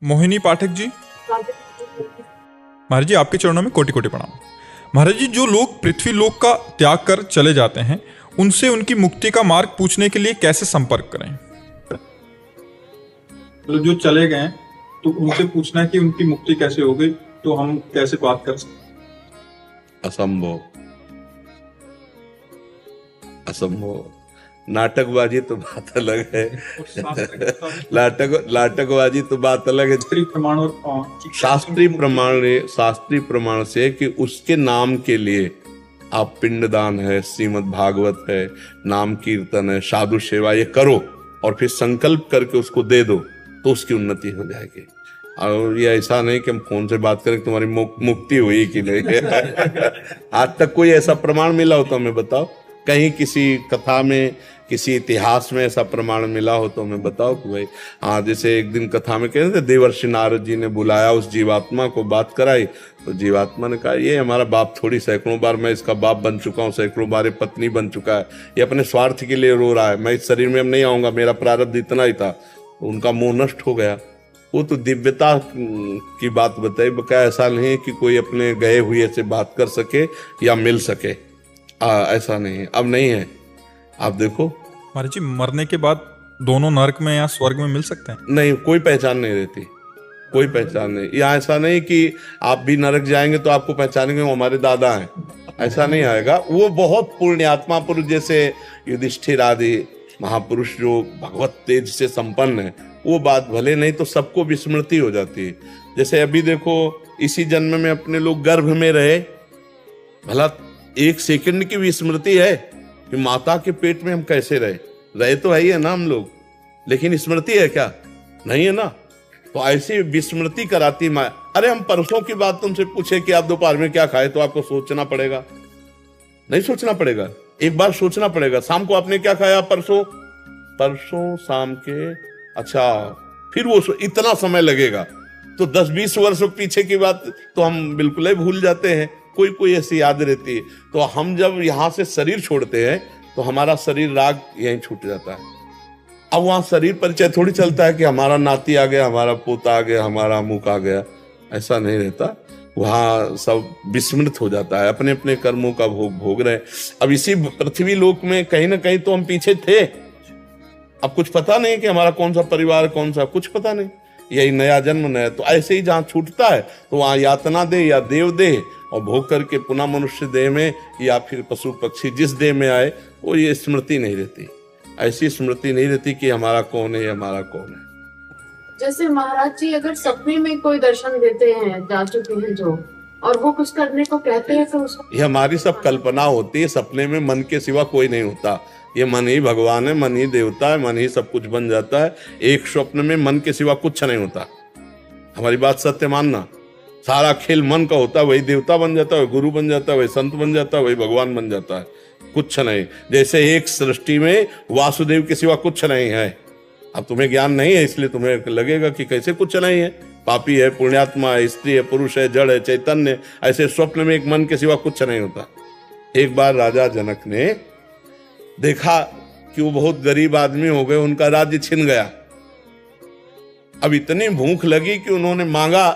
मोहिनी पाठक जी, महाराज जी आपके चरणों में कोटि कोटि प्रणाम। महाराज जी, जो लोग पृथ्वी लोक का त्याग कर चले जाते हैं उनसे उनकी मुक्ति का मार्ग पूछने के लिए कैसे संपर्क करें? मतलब जो चले गए हैं तो उनसे पूछना है कि उनकी मुक्ति कैसे हो गई, तो हम कैसे बात कर सकते? असंभव, असंभव। नाटकबाजी तो बात अलग है। नाटकबाजी तो बात अलग है। प्रमाण और शास्त्रीय प्रमाण से कि उसके नाम के लिए आप पिंडदान है, श्रीमद् भागवत है, नाम कीर्तन है, साधु सेवा, ये करो और फिर संकल्प करके उसको दे दो तो उसकी उन्नति हो जाएगी। और ये ऐसा नहीं कि हम फोन से बात करें तुम्हारी मुक्ति हुई कि नहीं। आज तक कोई ऐसा प्रमाण मिला हो तो हमें बताओ। कहीं किसी कथा में, किसी इतिहास में ऐसा प्रमाण मिला हो तो हमें बताओ कि भाई हाँ, जैसे एक दिन कथा में कहते थे देवर्षि नारद जी ने बुलाया उस जीवात्मा को, बात कराई तो जीवात्मा ने कहा ये हमारा बाप थोड़ी, सैकड़ों बार मैं इसका बाप बन चुका हूँ, सैकड़ों बार पत्नी बन चुका है, ये अपने स्वार्थ के लिए रो रहा है, मैं इस शरीर में अब नहीं आऊंगा, मेरा प्रारब्ध इतना ही था। तो उनका मोह नष्ट हो गया। वो तो दिव्यता की बात बताई, बकाया ऐसा नहीं कि कोई अपने गए हुए से बात कर सके या मिल सके, ऐसा नहीं, अब नहीं है। आप देखो महाराज जी, मरने के बाद दोनों नरक में या स्वर्ग में मिल सकते हैं? नहीं, कोई पहचान नहीं रहती, कोई पहचान नहीं। यहाँ ऐसा नहीं कि आप भी नरक जाएंगे तो आपको पहचानेंगे वो हमारे दादा हैं, ऐसा नहीं आएगा। वो बहुत पुण्यात्मा पुरुष जैसे युधिष्ठिर आदि महापुरुष जो भगवत तेज से संपन्न है, वो बात भले नहीं तो सबको विस्मृति हो जाती है। जैसे अभी देखो, इसी जन्म में अपने लोग गर्भ में रहे, भला एक सेकंड की विस्मृति है कि माता के पेट में हम कैसे रहे तो है ही है ना हम लोग, लेकिन स्मृति है क्या? नहीं है ना। तो ऐसी विस्मृति कराती माँ। अरे हम परसों की बात तुमसे पूछे कि आप दोपहर में क्या खाए, तो आपको सोचना पड़ेगा? नहीं सोचना पड़ेगा, एक बार सोचना पड़ेगा। शाम को आपने क्या खाया? परसों शाम के, अच्छा, फिर वो इतना समय लगेगा। तो 10-20 वर्ष पीछे की बात तो हम बिल्कुल ही भूल जाते हैं, कोई ऐसी याद रहती है। तो हम जब यहाँ से शरीर छोड़ते हैं तो हमारा शरीर राग यहीं छूट जाता है। अब वहाँ शरीर परिचय थोड़ी चलता है कि हमारा नाती आ गया, हमारा पोता आ गया, हमारा अमुक आ गया, ऐसा नहीं रहता। वहाँ सब विस्मृत हो जाता है, अपने अपने कर्मों का भोग रहे। अब इसी पृथ्वी लोक में कहीं ना कहीं तो हम पीछे थे। अब कुछ पता नहीं कि हमारा कौन सा परिवार, कौन सा, कुछ पता नहीं। यही नया जन्म नया, तो ऐसे ही जहाँ छूटता है तो वहाँ यातना दे या देव दे और भोग करके पुनः मनुष्य देह में या फिर पशु पक्षी जिस देह में आए, वो ये स्मृति नहीं रहती, ऐसी स्मृति नहीं रहती कि हमारा कौन है, हमारा कौन है। जैसे महाराज जी अगर सपने में कोई दर्शन देते हैं, जा चुके हैं जो, और वो कुछ करने को कहते हैं तो उसको, ये हमारी सब कल्पना होती है। सपने में मन के सिवा कोई नहीं होता, ये मन ही भगवान है, मन ही देवता है, मन ही सब कुछ बन जाता है। एक स्वप्न में मन के सिवा कुछ नहीं होता। हमारी बात सत्य मानना, सारा खेल मन का होता है। वही देवता बन जाता है, वही गुरु बन जाता है, वही संत बन जाता है, वही भगवान बन जाता है, कुछ नहीं। जैसे एक सृष्टि में वासुदेव के सिवा कुछ नहीं है। अब तुम्हें ज्ञान नहीं है इसलिए तुम्हें लगेगा कि कैसे कुछ नहीं है, पापी है, पुण्यात्मा है, स्त्री है, पुरुष है, जड़ है, चैतन्य। ऐसे स्वप्न में एक मन के सिवा कुछ नहीं होता। एक बार राजा जनक ने देखा कि वो बहुत गरीब आदमी हो गए, उनका राज्य छिन गया। अब इतनी भूख लगी कि उन्होंने मांगा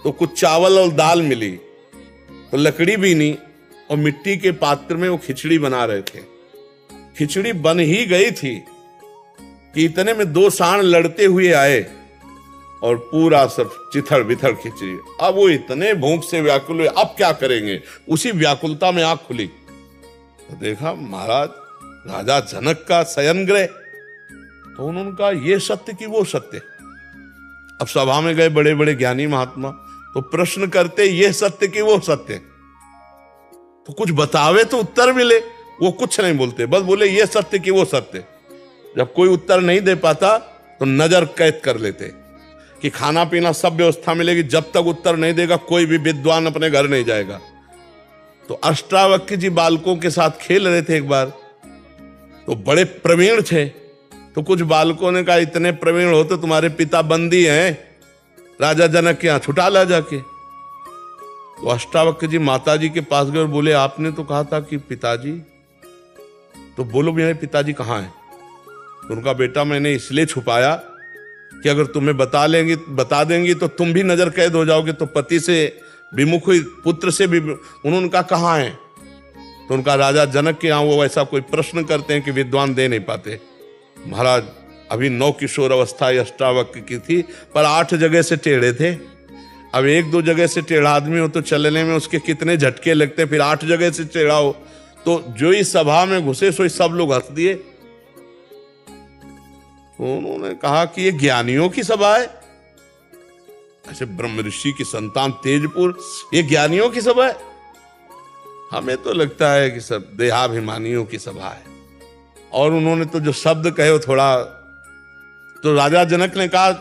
तो कुछ चावल और दाल मिली, तो लकड़ी भी नहीं, और मिट्टी के पात्र में वो खिचड़ी बना रहे थे। खिचड़ी बन ही गई थी कि इतने में 2 सांड लड़ते हुए आए और पूरा सब चिथड़ बिथड़ खिचड़ी। अब वो इतने भूख से व्याकुल हुए, अब क्या करेंगे। उसी व्याकुलता में आंख खुली तो देखा महाराज राजा जनक का शयन गृह। तो उन्होंने कहा ये सत्य कि वो सत्य। अब सभा में गए बड़े बड़े ज्ञानी महात्मा, तो प्रश्न करते ये सत्य कि वो सत्य, तो कुछ बतावे तो उत्तर मिले। वो कुछ नहीं बोलते, बस बोले ये सत्य कि वो सत्य। जब कोई उत्तर नहीं दे पाता तो नजर कैद कर लेते कि खाना पीना सब व्यवस्था मिलेगी, जब तक उत्तर नहीं देगा कोई भी विद्वान अपने घर नहीं जाएगा। तो अष्टावक्र जी बालकों के साथ खेल रहे थे एक बार, तो बड़े प्रवीण थे। तो कुछ बालकों ने कहा इतने प्रवीण हो तो तुम्हारे पिता बंदी हैं, राजा जनक के यहाँ छुटा ला जाके। तो अष्टावक्र जी माता जी के पास गए और बोले आपने तो कहा था कि पिताजी, तो बोलो मेरे पिताजी कहाँ हैं? तो उनका बेटा मैंने इसलिए छुपाया कि अगर तुम्हें बता देंगी तो तुम भी नजर कैद हो जाओगे, तो पति से विमुख हुई, पुत्र से भी। उन्होंने कहा कहाँ है? तो उनका राजा जनक के यहाँ वो ऐसा कोई प्रश्न करते हैं कि विद्वान दे नहीं पाते। महाराज अभी 9 किशोर अवस्था अष्टावक्र की थी, पर 8 जगह से टेढ़े थे। अब 1-2 जगह से टेढ़ा आदमी हो तो चलने में उसके कितने झटके लगते, फिर 8 जगह से टेढ़ा हो तो जो इस सभा में घुसे सो सब लोग हंस दिए। तो उन्होंने कहा कि ये ज्ञानियों की सभा है, ऐसे ब्रह्म ऋषि की संतान तेजपुर, ये ज्ञानियों की सभा है? हमें तो लगता है कि सब देहाभिमानियों की सभा है। और उन्होंने तो जो शब्द कहे वो थोड़ा, तो राजा जनक ने कहा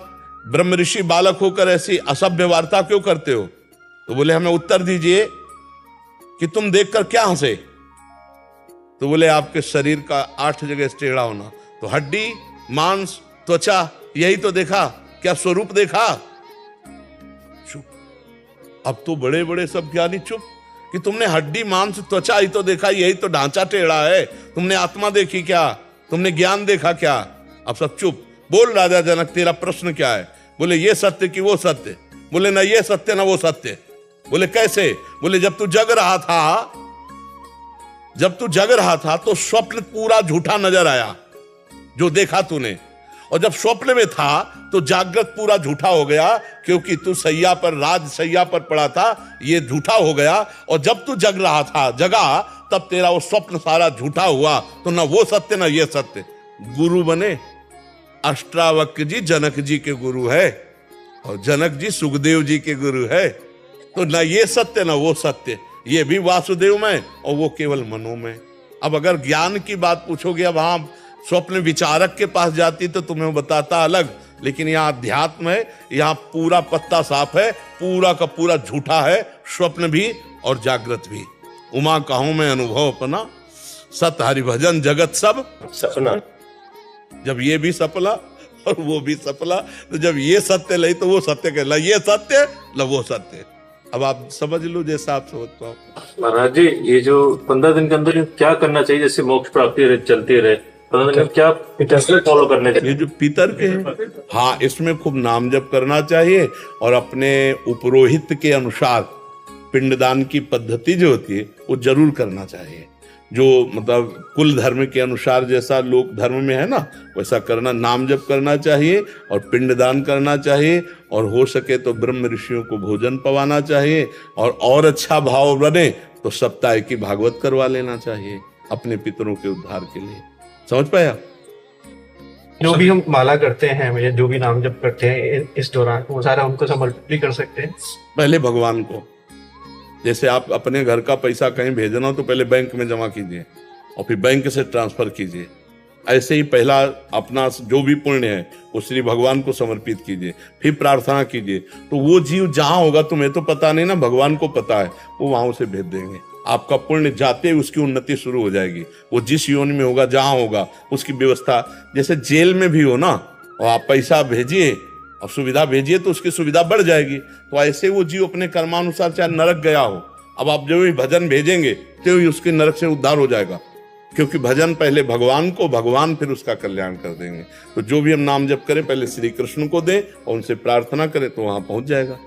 ब्रह्म ऋषि बालक होकर ऐसी असभ्य वार्ता क्यों करते हो? तो बोले हमें उत्तर दीजिए कि तुम देखकर क्या हंसे? तो बोले आपके शरीर का 8 जगह टेढ़ा होना। तो हड्डी, मांस, त्वचा, यही तो देखा, क्या स्वरूप देखा? चुप। अब तो बड़े बड़े सब ज्ञानी चुप कि तुमने हड्डी, मांस, त्वचा ही तो देखा, यही तो ढांचा टेढ़ा है। तुमने आत्मा देखी क्या? तुमने ज्ञान देखा क्या? अब सब चुप। बोल राजा जनक, तेरा प्रश्न क्या है? बोले ये सत्य कि वो सत्य? बोले ना ये सत्य ना वो सत्य। बोले कैसे? बोले जब तू जग रहा था तो स्वप्न पूरा झूठा नजर आया जो देखा तूने, और जब स्वप्न में था तो जागृत पूरा झूठा हो गया, क्योंकि तू राज सैया पर पड़ा था, ये झूठा हो गया। और जब तू जगा तब तेरा वो स्वप्न सारा झूठा हुआ। तो ना वो सत्य ना ये सत्य। गुरु बने अष्टावक्र जी जनक जी के गुरु है, और जनक जी सुखदेव जी के गुरु है। तो ना ये सत्य ना वो सत्य, ये भी वासुदेव में और वो केवल मनो में। अब अगर ज्ञान की बात पूछोगे, अब वहां स्वप्न विचारक के पास जाती तो तुम्हें बताता अलग, लेकिन यहाँ अध्यात्म है, यहाँ पूरा पत्ता साफ है, पूरा का पूरा झूठा है, स्वप्न भी और जागृत भी। उमा कहूं मैं अनुभव अपना, सत हरि भजन जगत सब सपना। जब ये भी सपला और वो भी सपला, तो जब ये सत्य लई तो वो सत्य कहला, ये सत्य ल वो सत्य। अब आप समझ लो जैसा आप समझ पाओ। महाराज जी, ये जो 15 दिन के अंदर क्या करना चाहिए, जैसे मोक्ष प्राप्ति चलती रहे, 15 दिन क्या फॉलो करने चाहिए? ये जो पितर के हैं, हाँ, इसमें खूब नाम जप करना चाहिए, और अपने उपरोहित के अनुसार पिंडदान की पद्धति जो होती है वो जरूर करना चाहिए। जो मतलब कुल धर्म के अनुसार जैसा लोक धर्म में है ना, वैसा करना, नाम जप करना चाहिए और पिंडदान करना चाहिए, और हो सके तो ब्रह्म ऋषियों को भोजन पवाना चाहिए, और अच्छा भाव बने तो सप्ताह की भागवत करवा लेना चाहिए अपने पितरों के उद्धार के लिए। समझ पाया? जो भी हम माला करते हैं या जो भी नाम जप करते हैं इस दौरान, वो सारा उनको समर्पित भी कर सकते हैं। पहले भगवान को, जैसे आप अपने घर का पैसा कहीं भेजना हो तो पहले बैंक में जमा कीजिए और फिर बैंक से ट्रांसफर कीजिए। ऐसे ही पहला अपना जो भी पुण्य है वो श्री भगवान को समर्पित कीजिए, फिर प्रार्थना कीजिए। तो वो जीव जहां होगा, तुम्हें तो पता नहीं ना, भगवान को पता है, वो वहां उसे भेज देंगे। आपका पुण्य जाते ही उसकी उन्नति शुरू हो जाएगी। वो जिस योनि में होगा, जहां होगा, उसकी व्यवस्था, जैसे जेल में भी हो ना, और आप पैसा भेजिए और सुविधा भेजिए तो उसकी सुविधा बढ़ जाएगी। तो ऐसे वो जीव अपने कर्मानुसार चाहे नरक गया हो, अब आप जो भी भजन भेजेंगे तो ही उसके नरक से उद्धार हो जाएगा, क्योंकि भजन पहले भगवान को, भगवान फिर उसका कल्याण कर देंगे। तो जो भी हम नाम जप करें पहले श्री कृष्ण को दें और उनसे प्रार्थना करें तो वहां पहुंच जाएगा।